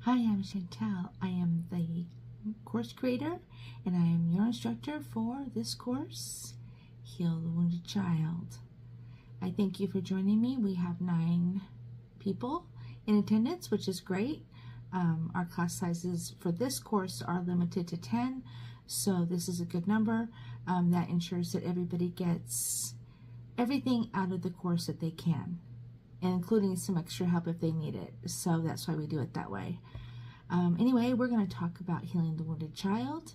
Hi, I'm Chantel. I am the course creator and I am your instructor for this course, Heal the Wounded Child. I thank you for joining me. We have 9 people in attendance, which is great. Our class sizes for this course are limited to 10, so this is a good number. That ensures that everybody gets everything out of the course that they can, including some extra help if they need it. So that's why we do it that way. Anyway, we're going to talk about healing the wounded child,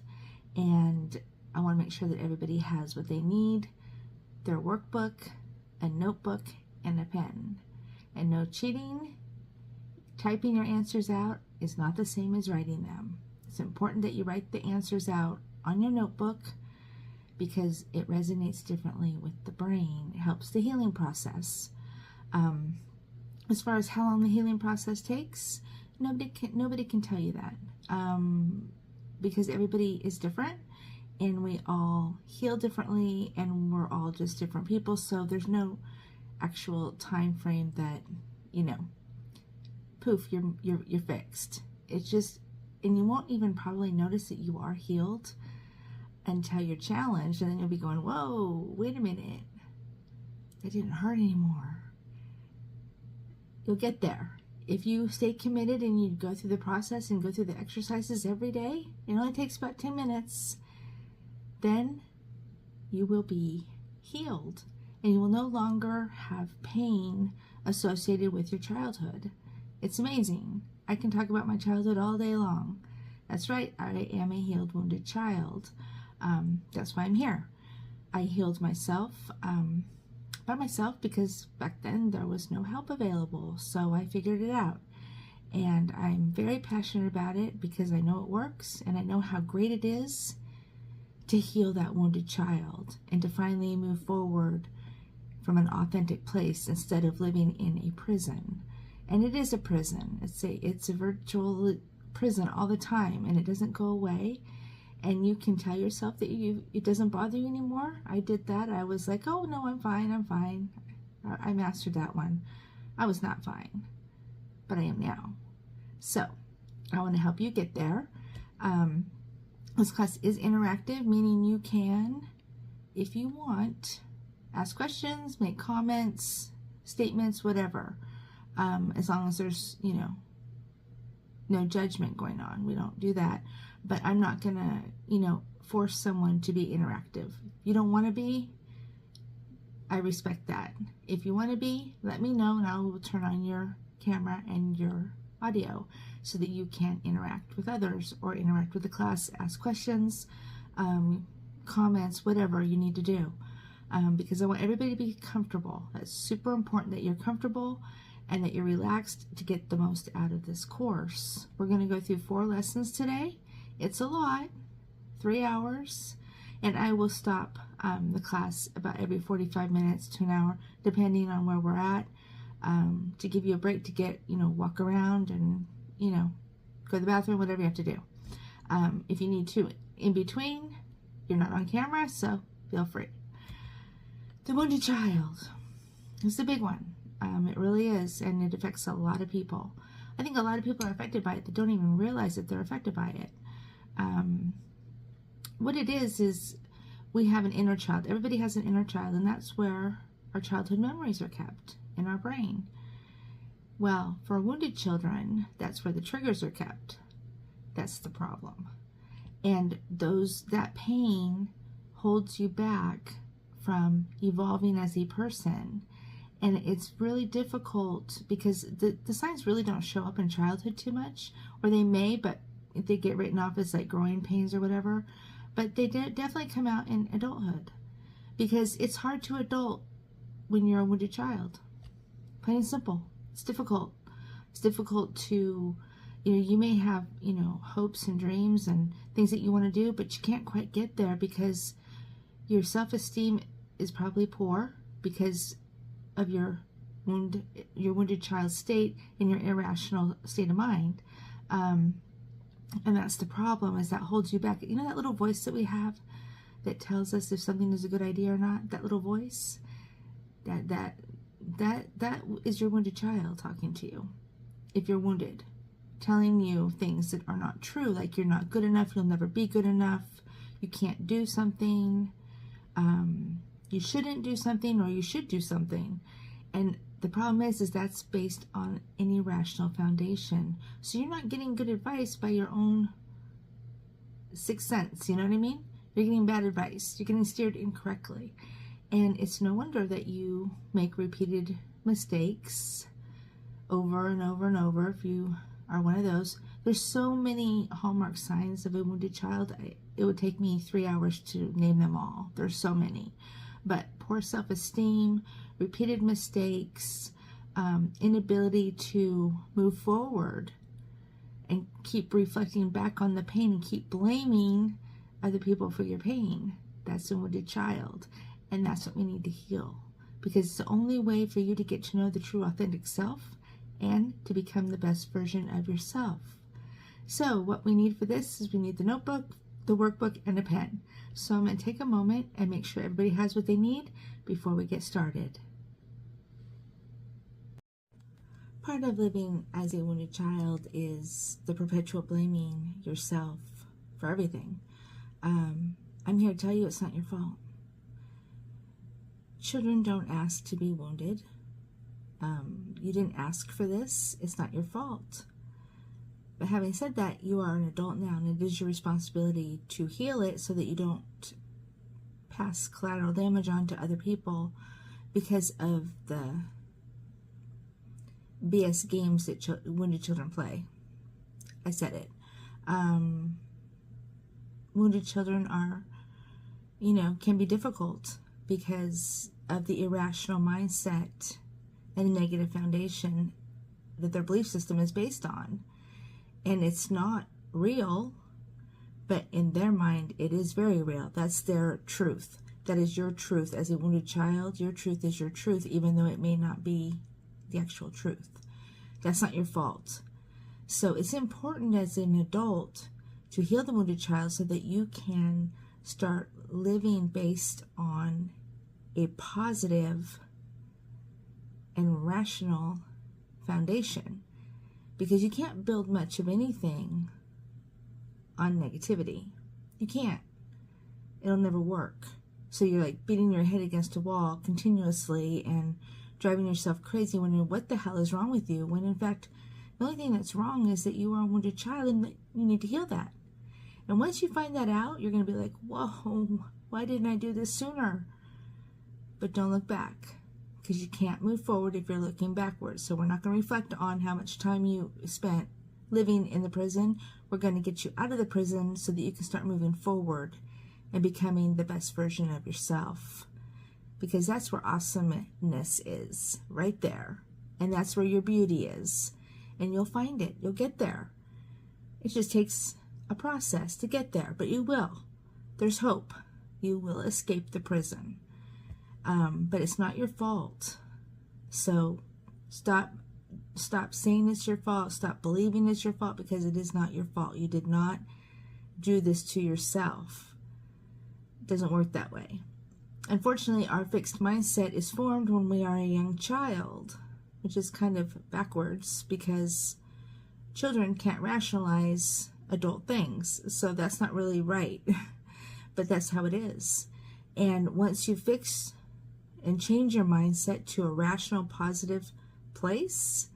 and I want to make sure that everybody has what they need: their workbook, a notebook, and a pen. And no cheating. Typing your answers out is not the same as writing them. It's important that you write the answers out on your notebook because it resonates differently with the brain. It helps the healing process. As far as how long the healing process takes, nobody can tell you that, because everybody is different and we all heal differently and we're all just different people. So there's no actual time frame that, poof, you're fixed. It's just, and you won't even probably notice that you are healed until you're challenged, and then you'll be going, whoa, wait a minute, it didn't hurt anymore. You'll get there. If you stay committed and you go through the process and go through the exercises every day, it only takes about 10 minutes, then you will be healed and you will no longer have pain associated with your childhood. It's amazing. I can talk about my childhood all day long. That's right, I am a healed wounded child. That's why I'm here. I healed myself by myself because back then there was no help available, so I figured it out. And I'm very passionate about it because I know it works and I know how great it is to heal that wounded child and to finally move forward from an authentic place instead of living in a prison. And it is a prison. It's a virtual prison all the time, and it doesn't go away. And you can tell yourself that it doesn't bother you anymore. I did that. I was like, oh no, I'm fine. I mastered that one. I was not fine, but I am now. So I want to help you get there. This class is interactive, meaning you can, if you want, ask questions, make comments, statements, whatever, as long as there's, no judgment going on. We don't do that. But I'm not gonna, force someone to be interactive. If you don't want to be, I respect that. If you want to be, let me know and I will turn on your camera and your audio so that you can interact with others or interact with the class, ask questions, comments, whatever you need to do. Because I want everybody to be comfortable. That's super important that you're comfortable and that you're relaxed to get the most out of this course. We're going to go through 4 lessons today. It's a lot, 3 hours, and I will stop the class about every 45 minutes to an hour, depending on where we're at, to give you a break to get, walk around and, go to the bathroom, whatever you have to do. If you need to in between, you're not on camera, so feel free. The wounded child is the big one. It really is, and it affects a lot of people. I think a lot of people are affected by it that don't even realize that they're affected by it. What it is we have an inner child. Everybody has an inner child, and that's where our childhood memories are kept in our brain. Well, for wounded children, that's where the triggers are kept. That's the problem. And that pain holds you back from evolving as a person. And it's really difficult because the signs really don't show up in childhood too much, or they may, but they get written off as like growing pains or whatever. But they definitely come out in adulthood because it's hard to adult when you're a wounded child. Plain and simple. It's difficult. It's difficult to, you may have, hopes and dreams and things that you want to do, but you can't quite get there because your self-esteem is probably poor because of your wounded child state and your irrational state of mind. And that's the problem, is that holds you back. That little voice that we have that tells us if something is a good idea or not, that little voice, that is your wounded child talking to you. If you're wounded, telling you things that are not true, like you're not good enough, you'll never be good enough, you can't do something, you shouldn't do something, or you should do something. And the problem is that's based on an irrational foundation. So you're not getting good advice by your own sixth sense, you know what I mean? You're getting bad advice. You're getting steered incorrectly. And it's no wonder that you make repeated mistakes over and over and over if you are one of those. There's so many hallmark signs of a wounded child. It would take me 3 hours to name them all. There's so many. But poor self-esteem, repeated mistakes, inability to move forward and keep reflecting back on the pain and keep blaming other people for your pain. That's a wounded child. And that's what we need to heal. Because it's the only way for you to get to know the true authentic self and to become the best version of yourself. So what we need for this is we need the notebook, the workbook, and a pen. So I'm going to take a moment and make sure everybody has what they need before we get started. Part of living as a wounded child is the perpetual blaming yourself for everything. I'm here to tell you it's not your fault. Children don't ask to be wounded. You didn't ask for this. It's not your fault. But having said that, you are an adult now, and it is your responsibility to heal it so that you don't pass collateral damage on to other people because of the BS games that wounded children play. I said it. Wounded children are, can be difficult because of the irrational mindset and the negative foundation that their belief system is based on. And it's not real, but in their mind, it is very real. That's their truth. That is your truth. As a wounded child, your truth is your truth, even though it may not be the actual truth. That's not your fault. So it's important as an adult to heal the wounded child so that you can start living based on a positive and rational foundation. Because you can't build much of anything on negativity. You can't. It'll never work. So you're like beating your head against a wall continuously and driving yourself crazy, wondering what the hell is wrong with you, when in fact the only thing that's wrong is that you are a wounded child and that you need to heal that. And once you find that out, you're going to be like, whoa, why didn't I do this sooner? But don't look back, because you can't move forward if you're looking backwards. So we're not going to reflect on how much time you spent living in the prison. We're going to get you out of the prison so that you can start moving forward and becoming the best version of yourself. Because that's where awesomeness is, right there. And that's where your beauty is. And you'll find it. You'll get there. It just takes a process to get there, but you will. There's hope. You will escape the prison. But it's not your fault. So stop saying it's your fault. Stop believing it's your fault, because it is not your fault. You did not do this to yourself. It doesn't work that way. Unfortunately, our fixed mindset is formed when we are a young child, which is kind of backwards because children can't rationalize adult things. So that's not really right, but that's how it is. And once you fix and change your mindset to a rational, positive place,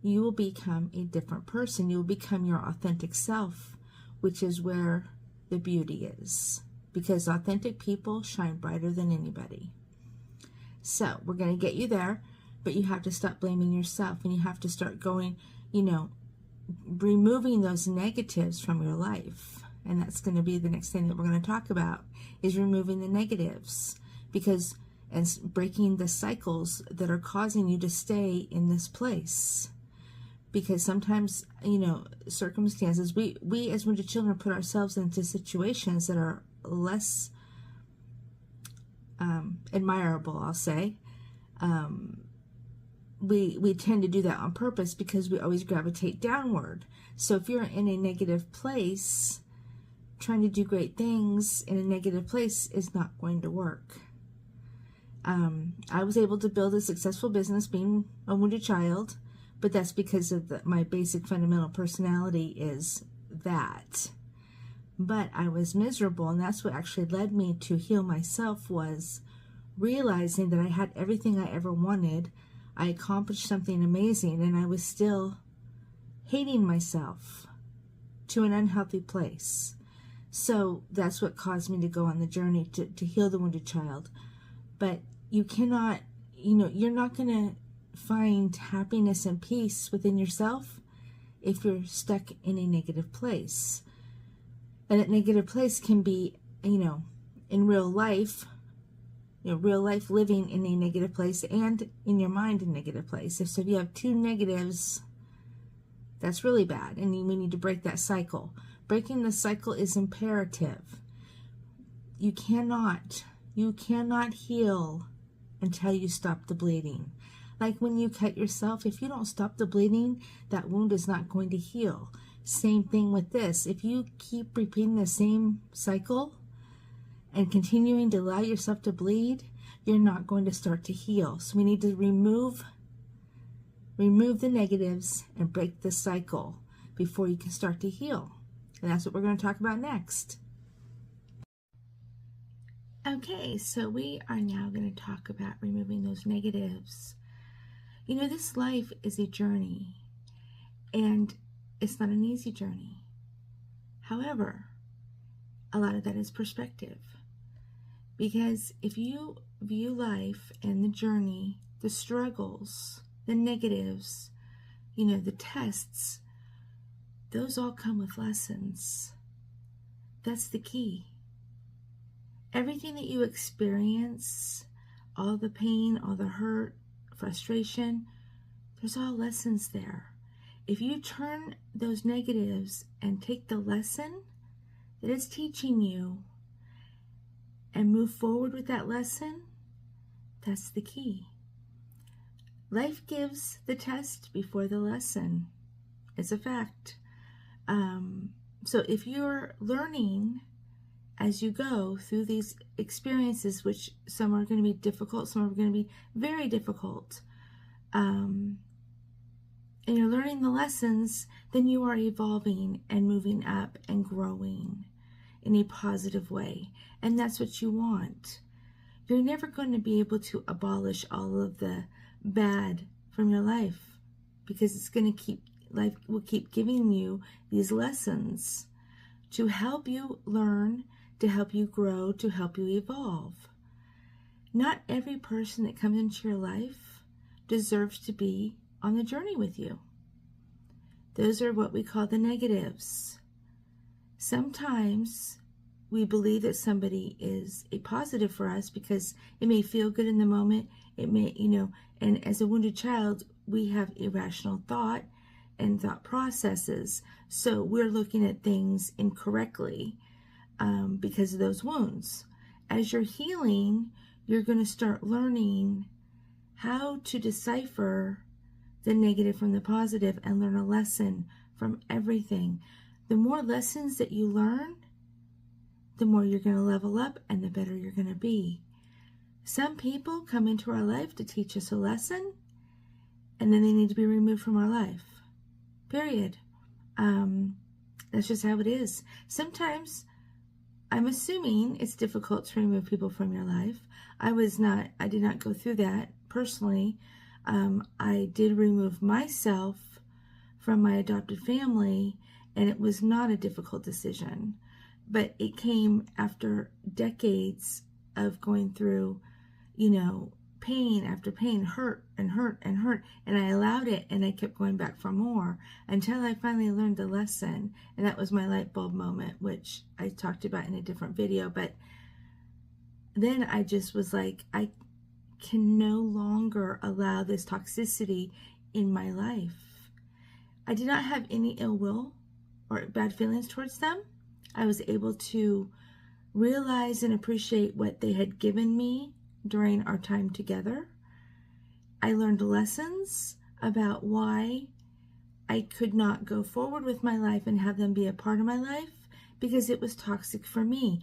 you will become a different person. You will become your authentic self, which is where the beauty is. Because authentic people shine brighter than anybody. So we're going to get you there, but you have to stop blaming yourself, and you have to start going, removing those negatives from your life. And that's going to be the next thing that we're going to talk about, is removing the negatives, because and breaking the cycles that are causing you to stay in this place. Because sometimes, circumstances, we as wounded children put ourselves into situations that are less admirable, I'll say. We tend to do that on purpose because we always gravitate downward. So if you're in a negative place, trying to do great things in a negative place is not going to work. I was able to build a successful business being a wounded child, but that's because of my basic fundamental personality is that. But I was miserable, and that's what actually led me to heal myself, was realizing that I had everything I ever wanted. I accomplished something amazing, and I was still hating myself to an unhealthy place. So that's what caused me to go on the journey to heal the wounded child. But you cannot, you're not going to find happiness and peace within yourself if you're stuck in a negative place. And that negative place can be, in real life, real life living in a negative place, and in your mind a negative place. So if you have two negatives, that's really bad, and we need to break that cycle. Breaking the cycle is imperative. You cannot heal until you stop the bleeding. Like when you cut yourself, if you don't stop the bleeding, that wound is not going to heal. Same thing with this. If you keep repeating the same cycle and continuing to allow yourself to bleed, you're not going to start to heal. So we need to remove the negatives and break the cycle before you can start to heal. And that's what we're going to talk about next. Okay, so we are now going to talk about removing those negatives. This life is a journey, and it's not an easy journey. However, a lot of that is perspective. Because if you view life and the journey, the struggles, the negatives, the tests, those all come with lessons. That's the key. Everything that you experience, all the pain, all the hurt, frustration, there's all lessons there. If you turn those negatives and take the lesson that it's teaching you and move forward with that lesson, that's the key. Life gives the test before the lesson. It's a fact. So if you're learning as you go through these experiences, which some are going to be difficult, some are going to be very difficult, and you're learning the lessons, then you are evolving and moving up and growing in a positive way. And that's what you want. You're never going to be able to abolish all of the bad from your life, because it's going to life will keep giving you these lessons to help you learn, to help you grow, to help you evolve. Not every person that comes into your life deserves to be on the journey with you. Those are what we call the negatives. Sometimes we believe that somebody is a positive for us because it may feel good in the moment. It may, and as a wounded child, we have irrational thought and thought processes. So we're looking at things incorrectly because of those wounds. As you're healing, you're going to start learning how to decipher the negative from the positive and learn a lesson from everything. The more lessons that you learn, the more you're going to level up and the better you're going to be. Some people come into our life to teach us a lesson, and then they need to be removed from our life. Period. That's just how it is. Sometimes, I'm assuming it's difficult to remove people from your life. I did not go through that personally. I did remove myself from my adopted family, and it was not a difficult decision. But it came after decades of going through, pain after pain, hurt and hurt and hurt. And I allowed it, and I kept going back for more until I finally learned the lesson. And that was my light bulb moment, which I talked about in a different video. But then I just was like, I can no longer allow this toxicity in my life. I did not have any ill will or bad feelings towards them. I was able to realize and appreciate what they had given me during our time together. I learned lessons about why I could not go forward with my life and have them be a part of my life, because it was toxic for me.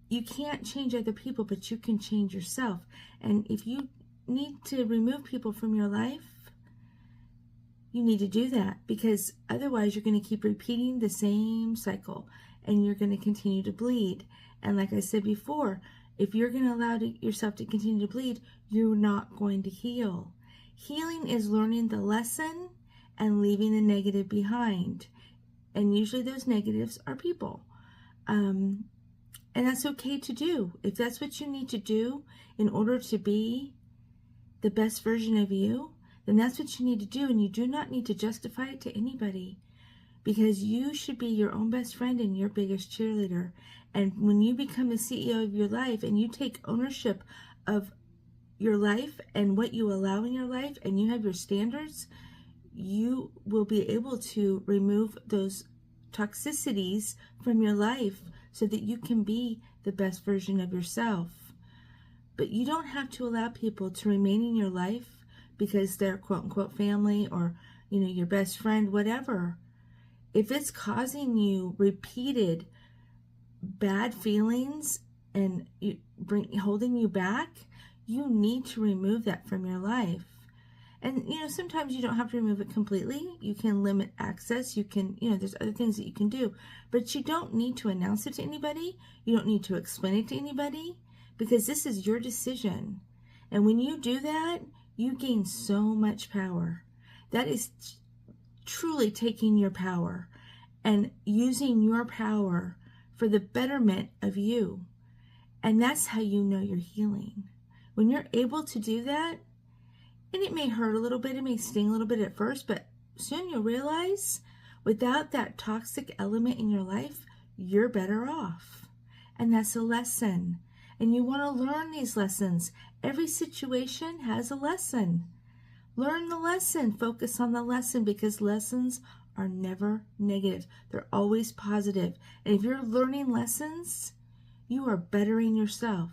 You can't change other people, but you can change yourself. And if you need to remove people from your life, you need to do that, because otherwise you're going to keep repeating the same cycle and you're going to continue to bleed. And like I said before, if you're going to allow yourself to continue to bleed, you're not going to heal. Healing is learning the lesson and leaving the negative behind. And usually those negatives are people. And that's okay to do. If that's what you need to do in order to be the best version of you, then that's what you need to do. And you do not need to justify it to anybody, because you should be your own best friend and your biggest cheerleader. And when you become the CEO of your life and you take ownership of your life and what you allow in your life, and you have your standards, you will be able to remove those toxicities from your life so that you can be the best version of yourself. But you don't have to allow people to remain in your life because they're quote unquote family or, you know, your best friend, whatever. If it's causing you repeated bad feelings and holding you back, you need to remove that from your life. And, you know, sometimes you don't have to remove it completely. You can limit access. You can, you know, there's other things that you can do. But you don't need to announce it to anybody. You don't need to explain it to anybody, because this is your decision. And when you do that, you gain so much power. That is truly taking your power and using your power for the betterment of you. And that's how you know you're healing. When you're able to do that, and it may hurt a little bit, it may sting a little bit at first, but soon you'll realize without that toxic element in your life, you're better off. And that's a lesson. And you want to learn these lessons. Every situation has a lesson. Learn the lesson. Focus on the lesson, because lessons are never negative. They're always positive. And if you're learning lessons, you are bettering yourself.